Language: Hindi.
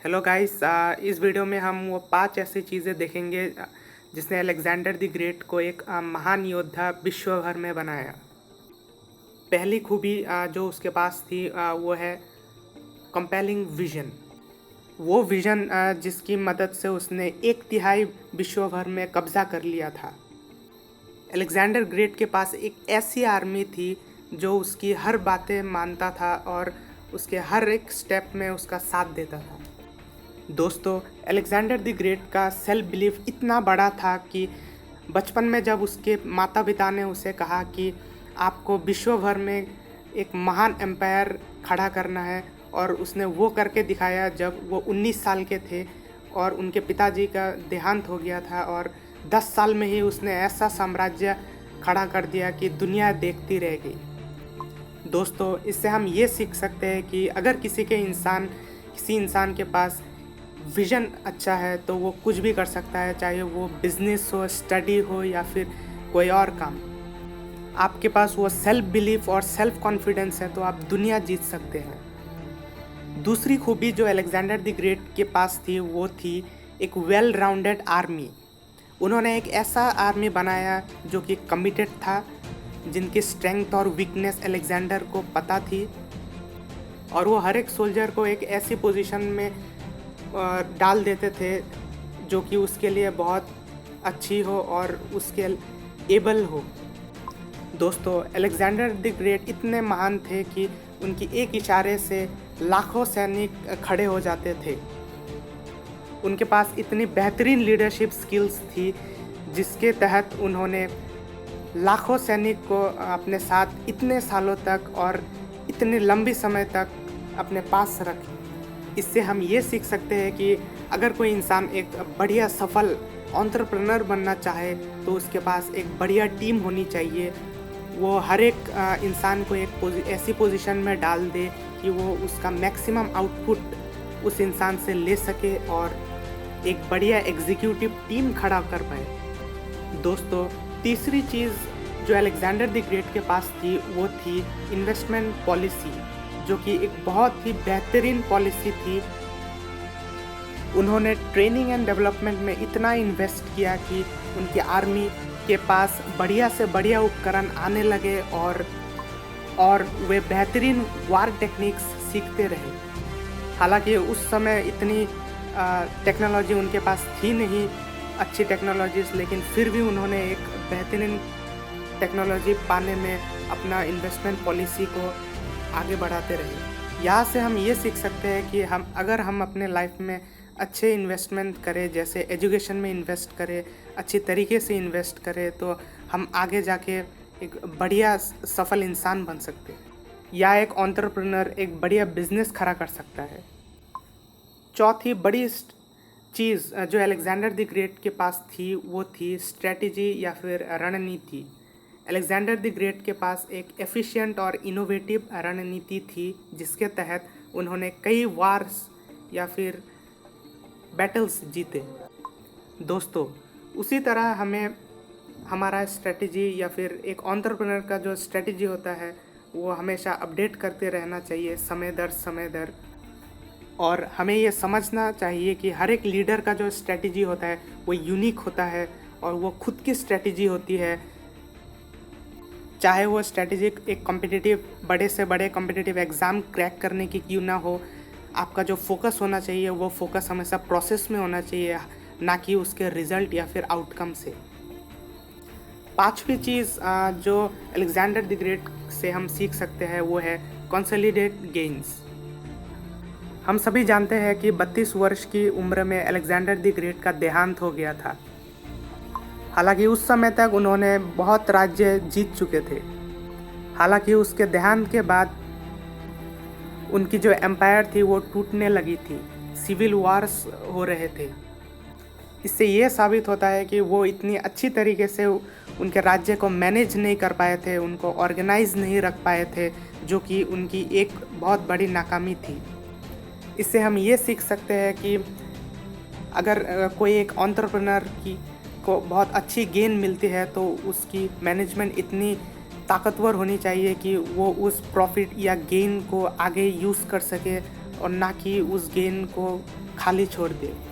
हेलो गाइस, इस वीडियो में हम वो 5 ऐसी चीज़ें देखेंगे जिसने अलेक्जेंडर द ग्रेट को एक महान योद्धा विश्व भर में बनाया। पहली खूबी जो उसके पास थी वो है कंपेलिंग विजन। वो विजन जिसकी मदद से उसने 1/3 विश्व भर में कब्जा कर लिया था। अलेक्जेंडर ग्रेट के पास एक ऐसी आर्मी थी जो उसकी हर बातें मानता था और उसके हर एक स्टेप में उसका साथ देता था। दोस्तों, अलेक्जेंडर द ग्रेट का सेल्फ बिलीफ इतना बड़ा था कि बचपन में जब उसके माता पिता ने उसे कहा कि आपको विश्व भर में एक महान एम्पायर खड़ा करना है, और उसने वो करके दिखाया जब वो 19 साल के थे और उनके पिताजी का देहांत हो गया था, और 10 साल में ही उसने ऐसा साम्राज्य खड़ा कर दिया कि दुनिया देखती रह गई। दोस्तों, इससे हम ये सीख सकते हैं कि अगर किसी इंसान के पास विज़न अच्छा है तो वो कुछ भी कर सकता है, चाहे वो बिजनेस हो, स्टडी हो या फिर कोई और काम। आपके पास वो सेल्फ बिलीफ और सेल्फ कॉन्फिडेंस है तो आप दुनिया जीत सकते हैं। दूसरी खूबी जो अलेक्जेंडर द ग्रेट के पास थी वो थी एक वेल राउंडेड आर्मी। उन्होंने एक ऐसा आर्मी बनाया जो कि कमिटेड था, जिनकी स्ट्रेंथ और वीकनेस अलेक्जेंडर को पता थी, और वो हर एक सोल्जर को एक ऐसी पोजीशन में डाल देते थे जो कि उसके लिए बहुत अच्छी हो और उसके एबल हो। दोस्तों, अलेक्जेंडर द ग्रेट इतने महान थे कि उनकी एक इशारे से लाखों सैनिक खड़े हो जाते थे। उनके पास इतनी बेहतरीन लीडरशिप स्किल्स थी जिसके तहत उन्होंने लाखों सैनिक को अपने साथ इतने सालों तक और इतने लंबी समय तक अपने पास रखे। इससे हम ये सीख सकते हैं कि अगर कोई इंसान एक बढ़िया सफल एंटरप्रेन्योर बनना चाहे तो उसके पास एक बढ़िया टीम होनी चाहिए। वो हर एक इंसान को एक ऐसी पोजीशन में डाल दे कि वो उसका मैक्सिमम आउटपुट उस इंसान से ले सके और एक बढ़िया एग्जीक्यूटिव टीम खड़ा कर पाए। दोस्तों, तीसरी चीज़ जो अलेक्जेंडर द ग्रेट के पास थी वो थी इन्वेस्टमेंट पॉलिसी, जो कि एक बहुत ही बेहतरीन पॉलिसी थी। उन्होंने ट्रेनिंग एंड डेवलपमेंट में इतना इन्वेस्ट किया कि उनकी आर्मी के पास बढ़िया से बढ़िया उपकरण आने लगे और वे बेहतरीन वार टेक्निक्स सीखते रहे। हालांकि उस समय इतनी टेक्नोलॉजी उनके पास थी नहीं, अच्छी टेक्नोलॉजीज, लेकिन फिर भी उन्होंने एक बेहतरीन टेक्नोलॉजी पाने में अपना इन्वेस्टमेंट पॉलिसी को आगे बढ़ाते रहे। यहाँ से हम ये सीख सकते हैं कि अगर हम अपने लाइफ में अच्छे इन्वेस्टमेंट करें, जैसे एजुकेशन में इन्वेस्ट करें, अच्छी तरीके से इन्वेस्ट करें, तो हम आगे जाके एक बढ़िया सफल इंसान बन सकते हैं, या एक एंटरप्रेन्योर एक बढ़िया बिजनेस खड़ा कर सकता है। चौथी बड़ी चीज़ जो अलेक्जेंडर द ग्रेट के पास थी वो थी स्ट्रेटजी या फिर रणनीति। अलेक्जेंडर द ग्रेट के पास एक एफिशिएंट और इनोवेटिव रणनीति थी जिसके तहत उन्होंने कई वार्स या फिर बैटल्स जीते। दोस्तों, उसी तरह हमें हमारा स्ट्रेटजी या फिर एक एंटरप्रेन्योर का जो स्ट्रेटजी होता है वो हमेशा अपडेट करते रहना चाहिए समय दर, और हमें ये समझना चाहिए कि हर एक लीडर का जो स्ट्रेटजी होता है वो यूनिक होता है और वो खुद की स्ट्रेटजी होती है। चाहे वो स्ट्रेटजी एक बड़े से बड़े कॉम्पिटिटिव एग्ज़ाम क्रैक करने की क्यों ना हो, आपका जो फोकस होना चाहिए वो फोकस हमेशा प्रोसेस में होना चाहिए, ना कि उसके रिजल्ट या फिर आउटकम से। पांचवी चीज़ जो अलेक्जेंडर द ग्रेट से हम सीख सकते हैं वो है कंसोलिडेट गेन्स। हम सभी जानते हैं कि 32 वर्ष की उम्र में अलेक्जेंडर द ग्रेट का देहांत हो गया था। हालांकि उस समय तक उन्होंने बहुत राज्य जीत चुके थे। हालांकि उसके देहांत के बाद उनकी जो एम्पायर थी वो टूटने लगी थी, सिविल वार्स हो रहे थे। इससे ये साबित होता है कि वो इतनी अच्छी तरीके से उनके राज्य को मैनेज नहीं कर पाए थे, उनको ऑर्गेनाइज नहीं रख पाए थे, जो कि उनकी एक बहुत बड़ी नाकामी थी। इससे हम ये सीख सकते हैं कि अगर कोई एक एंटरप्रेन्योर को बहुत अच्छी गेन मिलती है तो उसकी मैनेजमेंट इतनी ताकतवर होनी चाहिए कि वो उस प्रॉफिट या गेन को आगे यूज़ कर सके, और ना कि उस गेन को खाली छोड़ दिए।